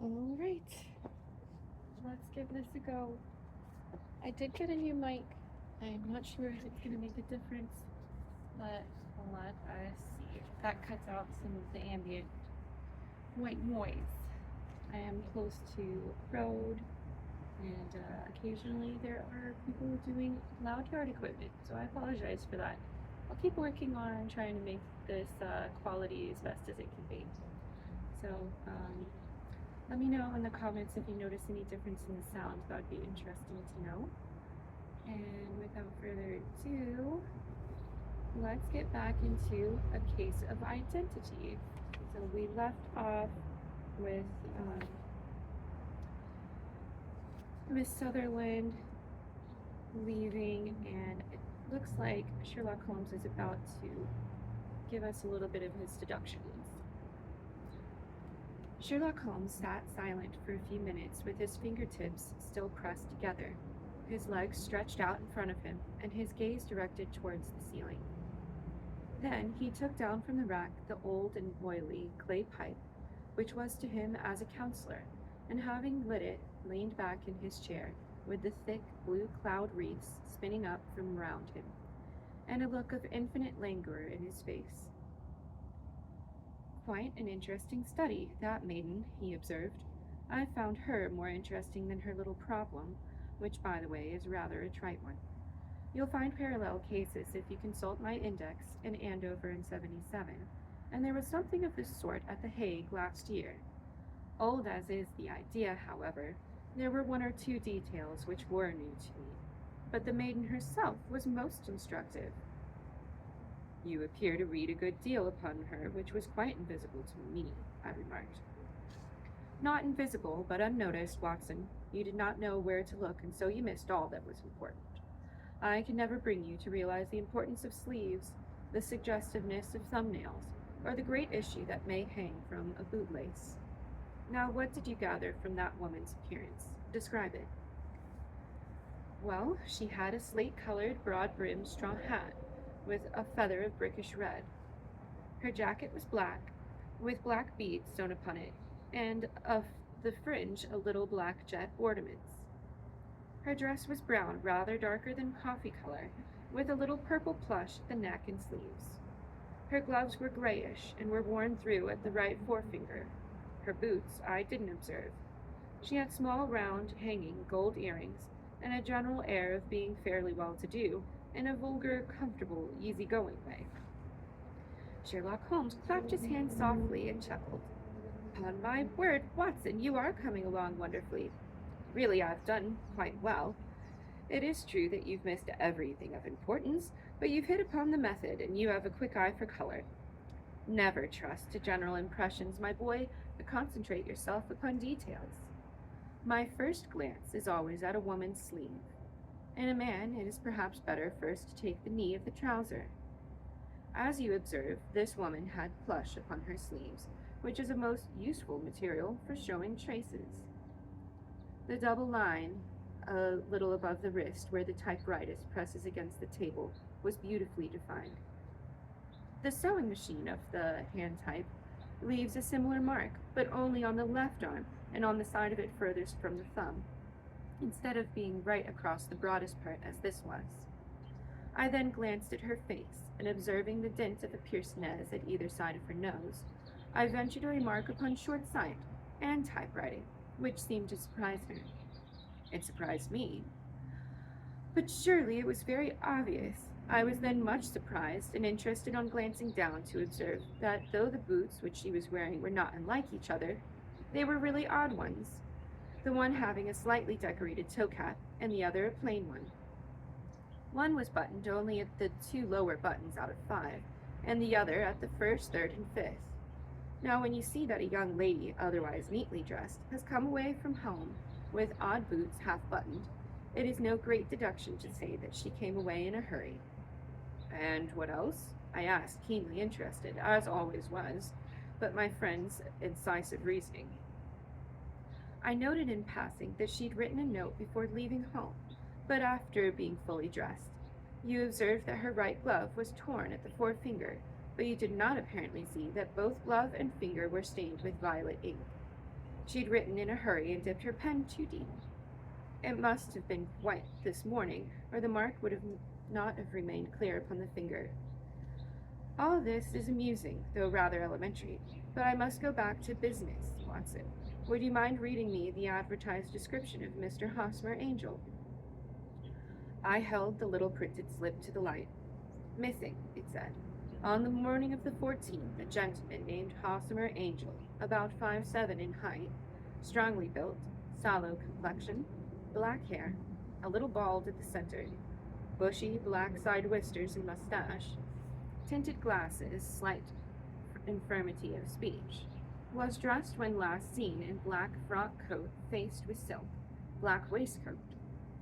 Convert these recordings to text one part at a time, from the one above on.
All right, let's give this a go. I did get a new mic. I'm not sure if it's going to make a difference, but let us see. That cuts out some of the ambient white noise. I am close to a road, and occasionally there are people doing loud yard equipment, so I apologize for that. I'll keep working on trying to make this quality as best as it can be. So, let me know in the comments if you notice any difference in the sound. That would be interesting to know. And without further ado, let's get back into a case of identity. So we left off with Miss Sutherland leaving, and it looks like Sherlock Holmes is about to give us a little bit of his deductions. Sherlock Holmes sat silent for a few minutes with his fingertips still pressed together, his legs stretched out in front of him, and his gaze directed towards the ceiling. Then he took down from the rack the old and oily clay pipe, which was to him as a counselor, and having lit it, leaned back in his chair, with the thick blue cloud wreaths spinning up from around him, and a look of infinite languor in his face. Quite an interesting study, that maiden, he observed. I found her more interesting than her little problem, which, by the way, is rather a trite one. You'll find parallel cases if you consult my index in Andover in 77, and there was something of this sort at The Hague last year. Old as is the idea, however, there were one or two details which were new to me, but the maiden herself was most instructive. You appear to read a good deal upon her, which was quite invisible to me, I remarked. Not invisible, but unnoticed, Watson. You did not know where to look, and so you missed all that was important. I can never bring you to realize the importance of sleeves, the suggestiveness of thumbnails, or the great issue that may hang from a bootlace. Now, what did you gather from that woman's appearance? Describe it. Well, she had a slate-colored, broad-brimmed straw hat, with a feather of brickish red. Her jacket was black, with black beads sewn upon it, and of the fringe a little black jet ornaments. Her dress was brown, rather darker than coffee color, with a little purple plush at the neck and sleeves. Her gloves were grayish, and were worn through at the right forefinger. Her boots I didn't observe. She had small, round, hanging gold earrings, and a general air of being fairly well-to-do, in a vulgar, comfortable, easy-going way. Sherlock Holmes clapped his hands softly and chuckled. Upon my word, Watson, you are coming along wonderfully. Really, I've done quite well. It is true that you've missed everything of importance, but you've hit upon the method, and you have a quick eye for color. Never trust to general impressions, my boy, but concentrate yourself upon details. My first glance is always at a woman's sleeve. In a man, it is perhaps better first to take the knee of the trouser. As you observe, this woman had plush upon her sleeves, which is a most useful material for showing traces. The double line, a little above the wrist where the typewriter presses against the table, was beautifully defined. The sewing machine of the hand type leaves a similar mark, but only on the left arm and on the side of it furthest from the thumb, instead of being right across the broadest part as this was. I then glanced at her face, and observing the dint of a pince-nez at either side of her nose, I ventured to remark upon short sight and typewriting, which seemed to surprise her. It surprised me. But surely it was very obvious. I was then much surprised and interested on glancing down to observe that though the boots which she was wearing were not unlike each other, they were really odd ones, the one having a slightly decorated toe cap, and the other a plain one. One was buttoned only at the 2 lower buttons out of 5, and the other at the 1st, 3rd, and 5th. Now, when you see that a young lady, otherwise neatly dressed, has come away from home with odd boots half-buttoned, it is no great deduction to say that she came away in a hurry. And what else? I asked, keenly interested, as always was, but my friend's incisive reasoning. I noted in passing that she'd written a note before leaving home, but after being fully dressed. You observed that her right glove was torn at the forefinger, but you did not apparently see that both glove and finger were stained with violet ink. She'd written in a hurry and dipped her pen too deep. It must have been quite this morning, or the mark would not have remained clear upon the finger. All this is amusing, though rather elementary, but I must go back to business, Watson. Would you mind reading me the advertised description of Mr. Hosmer Angel? I held the little printed slip to the light. Missing, it said. On the morning of the 14th, a gentleman named Hosmer Angel, about 5'7" in height, strongly built, sallow complexion, black hair, a little bald at the center, bushy black side whiskers and mustache, tinted glasses, slight infirmity of speech, was dressed when last seen in black frock coat faced with silk, black waistcoat,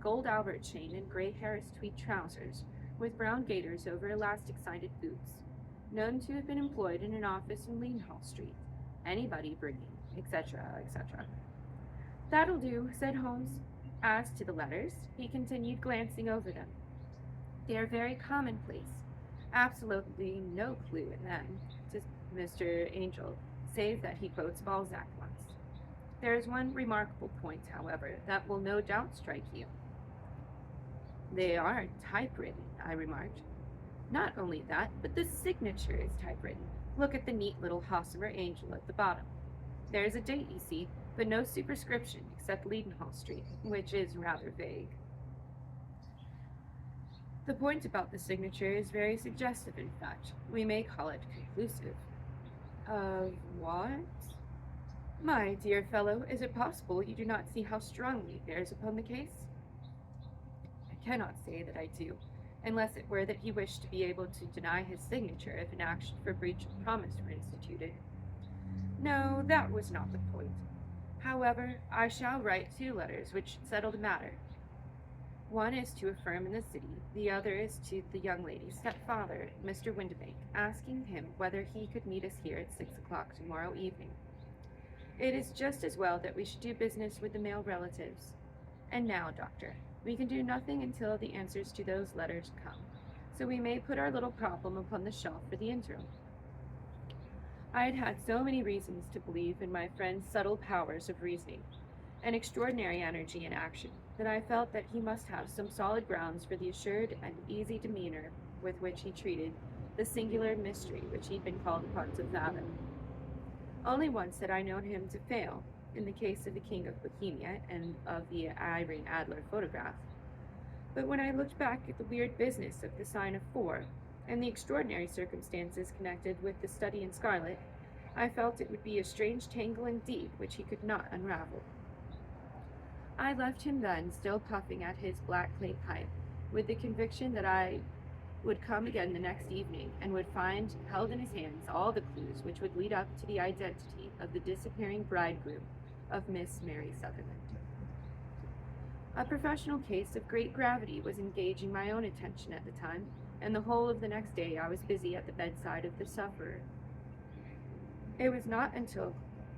gold Albert chain and gray Harris tweed trousers, with brown gaiters over elastic-sided boots, known to have been employed in an office in Leadenhall Street, anybody bringing, etc., etc. That'll do, said Holmes. As to the letters, he continued, glancing over them. They are very commonplace. Absolutely no clue in them to Mr. Angel, save that he quotes Balzac once. There is one remarkable point, however, that will no doubt strike you. They are typewritten, I remarked. Not only that, but the signature is typewritten. Look at the neat little Hosmer Angel at the bottom. There is a date, you see, but no superscription except Leadenhall Street, which is rather vague. The point about the signature is very suggestive, in fact. We may call it conclusive. Of what? My dear fellow, is it possible you do not see how strongly it bears upon the case? I cannot say that I do, unless it were that he wished to be able to deny his signature if an action for breach of promise were instituted. No, that was not the point. However, I shall write 2 letters which should settle the matter. One is to a firm in the city, the other is to the young lady's stepfather, Mr. Windibank, asking him whether he could meet us here at 6 o'clock tomorrow evening. It is just as well that we should do business with the male relatives. And now, Doctor, we can do nothing until the answers to those letters come, so we may put our little problem upon the shelf for the interim. I had had so many reasons to believe in my friend's subtle powers of reasoning, an extraordinary energy in action, that I felt that he must have some solid grounds for the assured and easy demeanor with which he treated the singular mystery which he'd been called upon to fathom. Only once had I known him to fail, in the case of the King of Bohemia and of the Irene Adler photograph. But when I looked back at the weird business of the sign of 4, and the extraordinary circumstances connected with the study in scarlet, I felt it would be a strange tangle indeed which he could not unravel. I left him then, still puffing at his black clay pipe, with the conviction that I would come again the next evening and would find held in his hands all the clues which would lead up to the identity of the disappearing bridegroom of Miss Mary Sutherland. A professional case of great gravity was engaging my own attention at the time, and the whole of the next day I was busy at the bedside of the sufferer. It was not until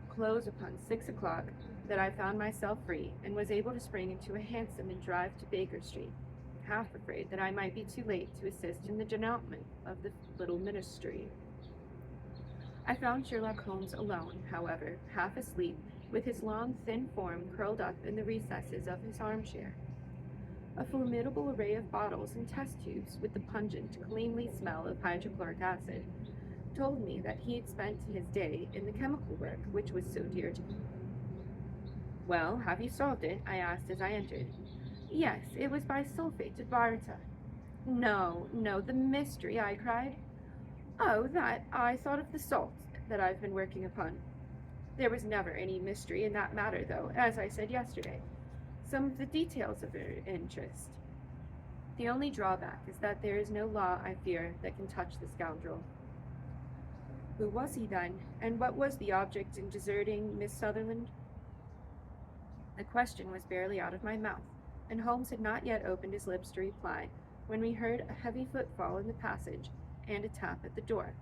close upon 6 o'clock that I found myself free, and was able to spring into a hansom and drive to Baker Street, half afraid that I might be too late to assist in the denouement of the little ministry. I found Sherlock Holmes alone, however, half asleep, with his long, thin form curled up in the recesses of his armchair. A formidable array of bottles and test tubes, with the pungent, cleanly smell of hydrochloric acid, told me that he had spent his day in the chemical work which was so dear to him. Well, have you solved it? I asked as I entered. Yes, it was by sulfate of baryta. No, the mystery, I cried. Oh, that, I thought of the salt that I've been working upon. There was never any mystery in that matter, though, as I said yesterday. Some of the details of their interest. The only drawback is that there is no law, I fear, that can touch the scoundrel. Who was he, then, and what was the object in deserting Miss Sutherland? The question was barely out of my mouth, and Holmes had not yet opened his lips to reply, when we heard a heavy footfall in the passage, and a tap at the door.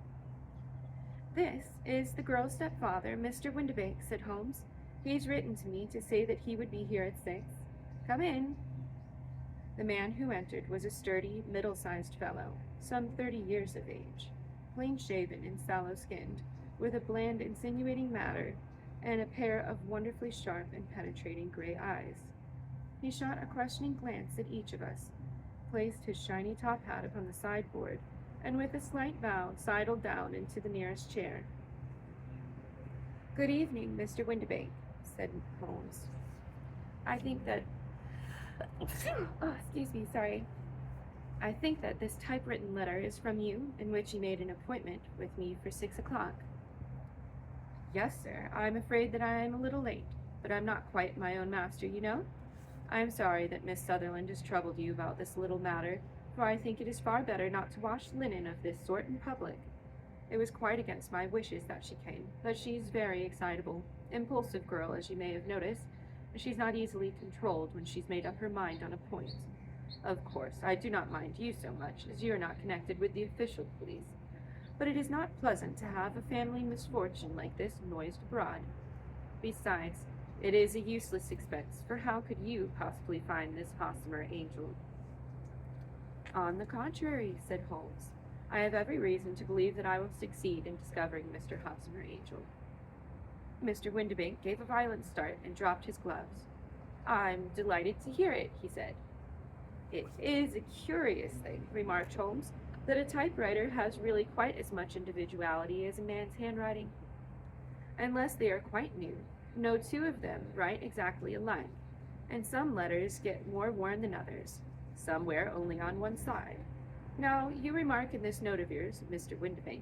This is the girl's stepfather, Mr. Windibank, said Holmes. He's written to me to say that he would be here at 6. Come in. The man who entered was a sturdy, middle-sized fellow, some 30 years of age, clean-shaven and sallow-skinned, with a bland, insinuating manner and a pair of wonderfully sharp and penetrating gray eyes. He shot a questioning glance at each of us, placed his shiny top hat upon the sideboard, and with a slight bow sidled down into the nearest chair. "Good evening, Mr. Windibank," said Holmes. "I think that oh, excuse me, sorry. I think that this typewritten letter is from you, in which you made an appointment with me for 6 o'clock." "Yes, sir. I'm afraid that I am a little late, but I'm not quite my own master, you know. I am sorry that Miss Sutherland has troubled you about this little matter, for I think it is far better not to wash linen of this sort in public. It was quite against my wishes that she came, but she's very excitable, impulsive girl, as you may have noticed. She's not easily controlled when she's made up her mind on a point. Of course, I do not mind you so much, as you are not connected with the official police, but it is not pleasant to have a family misfortune like this noised abroad. Besides, it is a useless expense, for how could you possibly find this Hosmer Angel?" "On the contrary," said Holmes, "I have every reason to believe that I will succeed in discovering Mr. Hosmer Angel." Mr. Windibank gave a violent start and dropped his gloves. "I'm delighted to hear it," he said. "It is a curious thing," remarked Holmes, "that a typewriter has really quite as much individuality as a man's handwriting. Unless they are quite new, no two of them write exactly alike, and some letters get more worn than others. Some wear only on one side. Now, you remark in this note of yours, Mr. Windibank,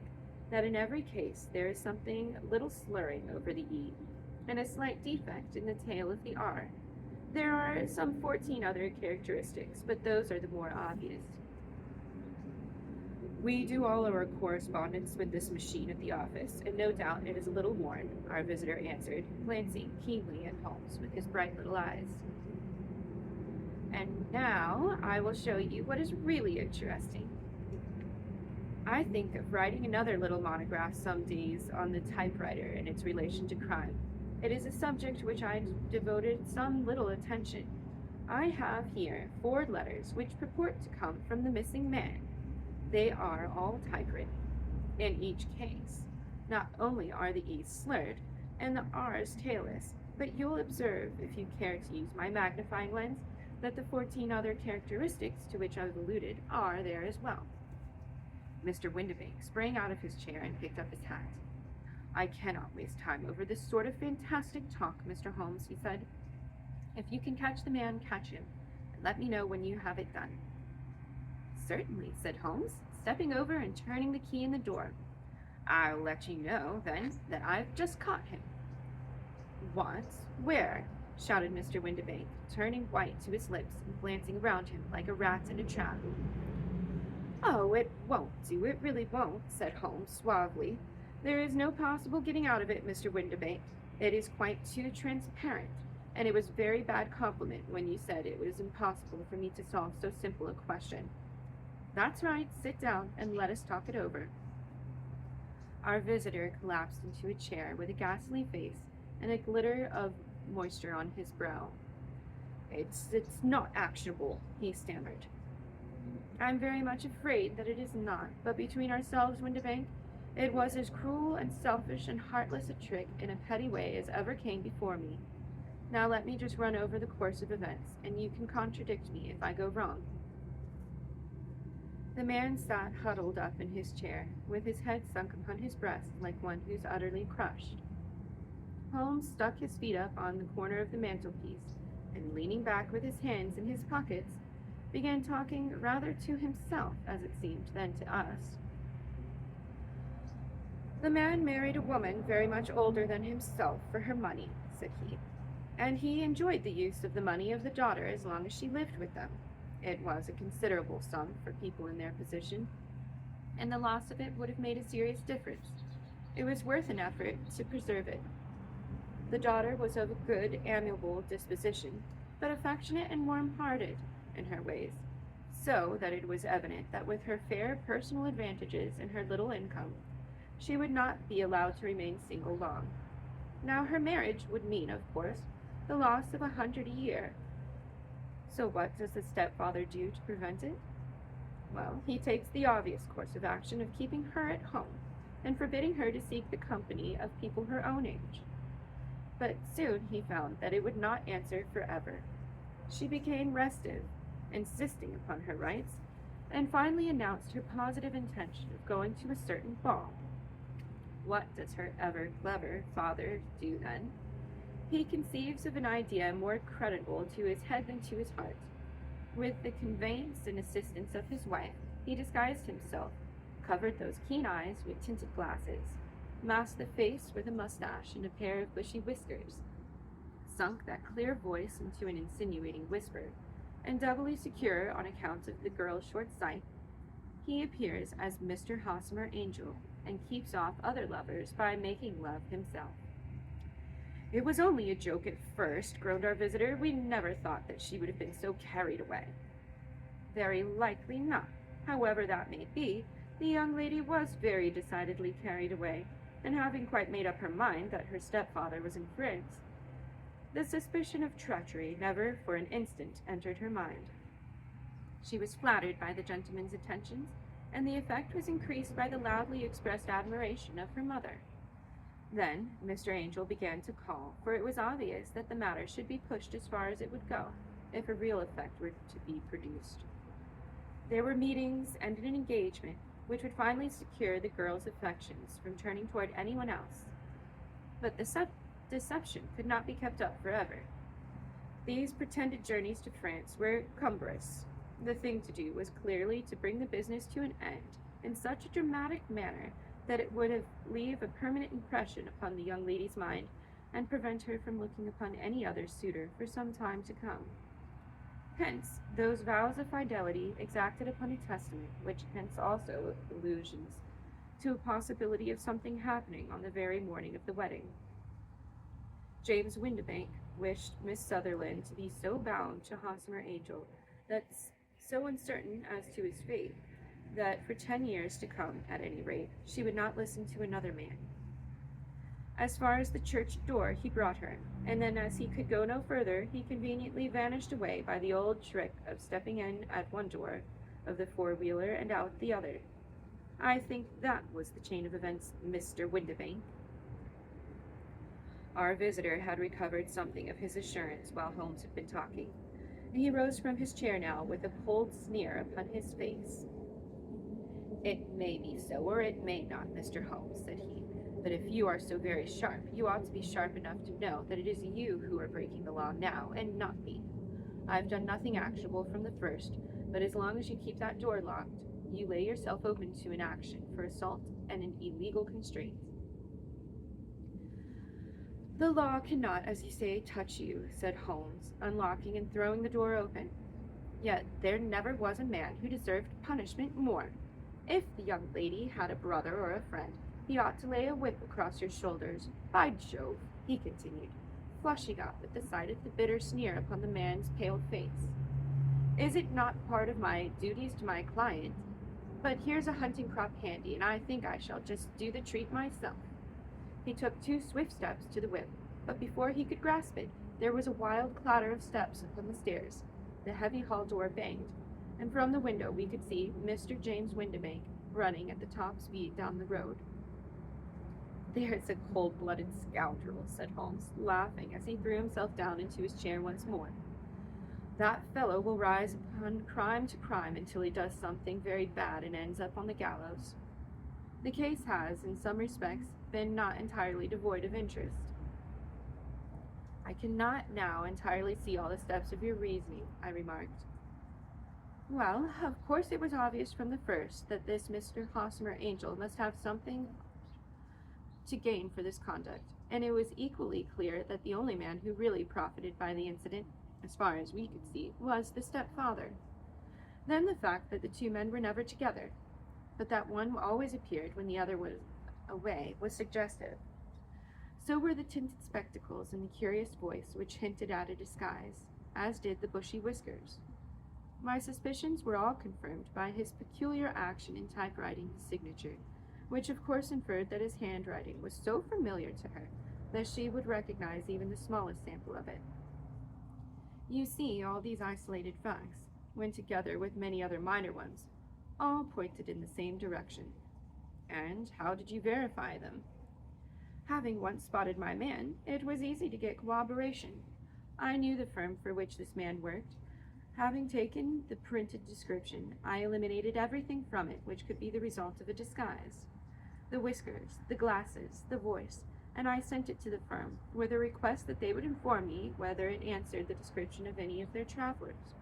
that in every case there is something a little slurring over the E, and a slight defect in the tail of the R. There are some 14 other characteristics, but those are the more obvious." "We do all our correspondence with this machine at the office, and no doubt it is a little worn," our visitor answered, glancing keenly at Holmes with his bright little eyes. "And now I will show you what is really interesting. I think of writing another little monograph some days on the typewriter and its relation to crime. It is a subject to which I devoted some little attention. I have here 4 letters which purport to come from the missing man. They are all typewritten. In each case, not only are the E's slurred and the R's tailless, but you'll observe, if you care to use my magnifying lens, that the 14 other characteristics to which I've alluded are there as well." Mr. Windibank sprang out of his chair and picked up his hat. "I cannot waste time over this sort of fantastic talk, Mr. Holmes," he said. "If you can catch the man, catch him, and let me know when you have it done." "Certainly," said Holmes, stepping over and turning the key in the door. "I'll let you know, then, that I've just caught him." "What? Where?" shouted Mr. Windibank, turning white to his lips and glancing around him like a rat in a trap. "Oh, it won't do, it really won't," said Holmes suavely. "There is no possible getting out of it, Mr. Windibank. It is quite too transparent, and it was very bad compliment when you said it was impossible for me to solve so simple a question. That's right, sit down and let us talk it over." Our visitor collapsed into a chair with a ghastly face and a glitter of moisture on his brow. It's not actionable," he stammered. "I'm very much afraid that it is not, but between ourselves, Windibank, it was as cruel and selfish and heartless a trick in a petty way as ever came before me. Now let me just run over the course of events, and you can contradict me if I go wrong." The man sat huddled up in his chair, with his head sunk upon his breast like one who's utterly crushed. Holmes stuck his feet up on the corner of the mantelpiece, and leaning back with his hands in his pockets, began talking rather to himself, as it seemed, than to us. "The man married a woman very much older than himself for her money," said he, "and he enjoyed the use of the money of the daughter as long as she lived with them. It was a considerable sum for people in their position, and the loss of it would have made a serious difference. It was worth an effort to preserve it. The daughter was of a good, amiable disposition, but affectionate and warm-hearted in her ways, so that it was evident that with her fair personal advantages and her little income, she would not be allowed to remain single long. Now her marriage would mean, of course, the loss of 100 a year. So what does the stepfather do to prevent it? Well, he takes the obvious course of action of keeping her at home and forbidding her to seek the company of people her own age. But soon he found that it would not answer forever. She became restive, insisting upon her rights, and finally announced her positive intention of going to a certain ball. What does her ever clever father do then? He conceives of an idea more creditable to his head than to his heart. With the conveyance and assistance of his wife, he disguised himself, covered those keen eyes with tinted glasses, masked the face with a mustache and a pair of bushy whiskers, sunk that clear voice into an insinuating whisper, and doubly secure on account of the girl's short sight, he appears as Mr. Hosmer Angel, and keeps off other lovers by making love himself. It was only a joke at first, groaned our visitor. We never thought that she would have been so carried away. Very likely not. However that may be, the young lady was very decidedly carried away, and having quite made up her mind that her stepfather was in France, the suspicion of treachery never for an instant entered her mind. She was flattered by the gentleman's attentions, and the effect was increased by the loudly expressed admiration of her mother. Then Mr. Angel began to call, for it was obvious that the matter should be pushed as far as it would go, if a real effect were to be produced. There were meetings and an engagement, which would finally secure the girl's affections from turning toward anyone else. But the deception could not be kept up forever. These pretended journeys to France were cumbrous. The thing to do was clearly to bring the business to an end in such a dramatic manner that it would leave a permanent impression upon the young lady's mind and prevent her from looking upon any other suitor for some time to come. Hence, those vows of fidelity exacted upon a testament, which hence also allusions to a possibility of something happening on the very morning of the wedding. James Windibank wished Miss Sutherland to be so bound to Hosmer Angel, that so uncertain as to his fate, that for 10 years to come, at any rate, she would not listen to another man. As far as the church door he brought her, and then as he could go no further, he conveniently vanished away by the old trick of stepping in at one door of the four-wheeler and out the other. I think that was the chain of events, Mr. Windibank. Our visitor had recovered something of his assurance while Holmes had been talking. He rose from his chair now with a cold sneer upon his face. "It may be so, or it may not, Mr. Holmes," said he. "But if you are so very sharp, you ought to be sharp enough to know that it is you who are breaking the law now, and not me. I've done nothing actionable from the first, but as long as you keep that door locked, you lay yourself open to an action for assault and an illegal constraint." "The law cannot, as you say, touch you," said Holmes, unlocking and throwing the door open. "Yet there never was a man who deserved punishment more. If the young lady had a brother or a friend, he ought to lay a whip across your shoulders. By Jove," he continued, flushing up at the sight of the bitter sneer upon the man's pale face, "is it not part of my duties to my client? But here's a hunting crop handy, and I think I shall just do the treat myself." He took 2 swift steps to the whip, but before he could grasp it, there was a wild clatter of steps upon the stairs. The heavy hall door banged, and from the window we could see Mr. James Windibank running at the top speed down the road. "There's a cold-blooded scoundrel," said Holmes, laughing as he threw himself down into his chair once more. "That fellow will rise upon crime to crime until he does something very bad and ends up on the gallows." The case has, in some respects, been not entirely devoid of interest. "I cannot now entirely see all the steps of your reasoning," I remarked. "Well, of course it was obvious from the first that this Mr. Hosmer Angel must have something to gain for this conduct, and it was equally clear that the only man who really profited by the incident, as far as we could see, was the stepfather. Then the fact that the 2 men were never together, but that one always appeared when the other was away, was suggestive. So were the tinted spectacles and the curious voice which hinted at a disguise, as did the bushy whiskers. My suspicions were all confirmed by his peculiar action in typewriting his signature, which of course inferred that his handwriting was so familiar to her that she would recognize even the smallest sample of it. You see, all these isolated facts, when together with many other minor ones, all pointed in the same direction. And how did you verify them?" Having once spotted my man, it was easy to get corroboration. I knew the firm for which this man worked. Having taken the printed description, I eliminated everything from it which could be the result of a disguise. The whiskers, the glasses, the voice, and I sent it to the firm, with a request that they would inform me whether it answered the description of any of their travelers.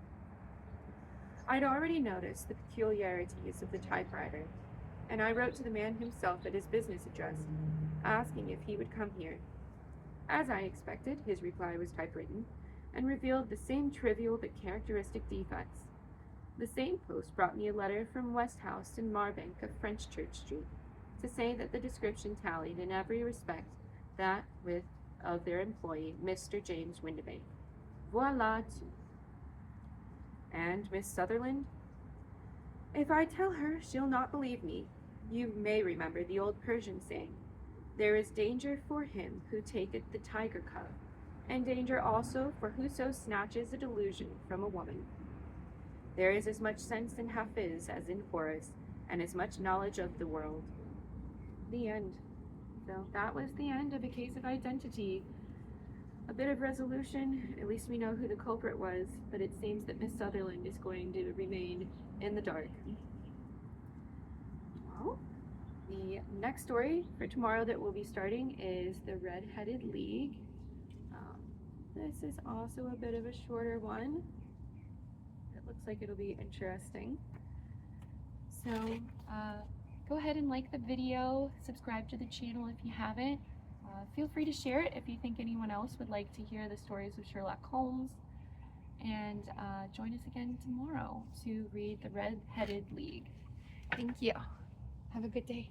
I'd already noticed the peculiarities of the typewriter, and I wrote to the man himself at his business address, asking if he would come here. As I expected, his reply was typewritten, and revealed the same trivial but characteristic defects. The same post brought me a letter from Westhouse in Marbank of French Church Street, to say that the description tallied in every respect that with of their employee, Mr. James Windibank. Voila tout. And Miss Sutherland? If I tell her, she'll not believe me. You may remember the old Persian saying, "There is danger for him who taketh the tiger cub, and danger also for whoso snatches a delusion from a woman." There is as much sense in Hafiz as in Horace, and as much knowledge of the world. The end. So that was the end of A Case of Identity. A bit of resolution, at least we know who the culprit was, but it seems that Miss Sutherland is going to remain in the dark. Well, the next story for tomorrow that we'll be starting is The Red-Headed League. This is also a bit of a shorter one. It looks like it'll be interesting. So, go ahead and like the video, subscribe to the channel if you haven't. Feel free to share it if you think anyone else would like to hear the stories of Sherlock Holmes. And join us again tomorrow to read The Red-Headed League. Thank you. Have a good day.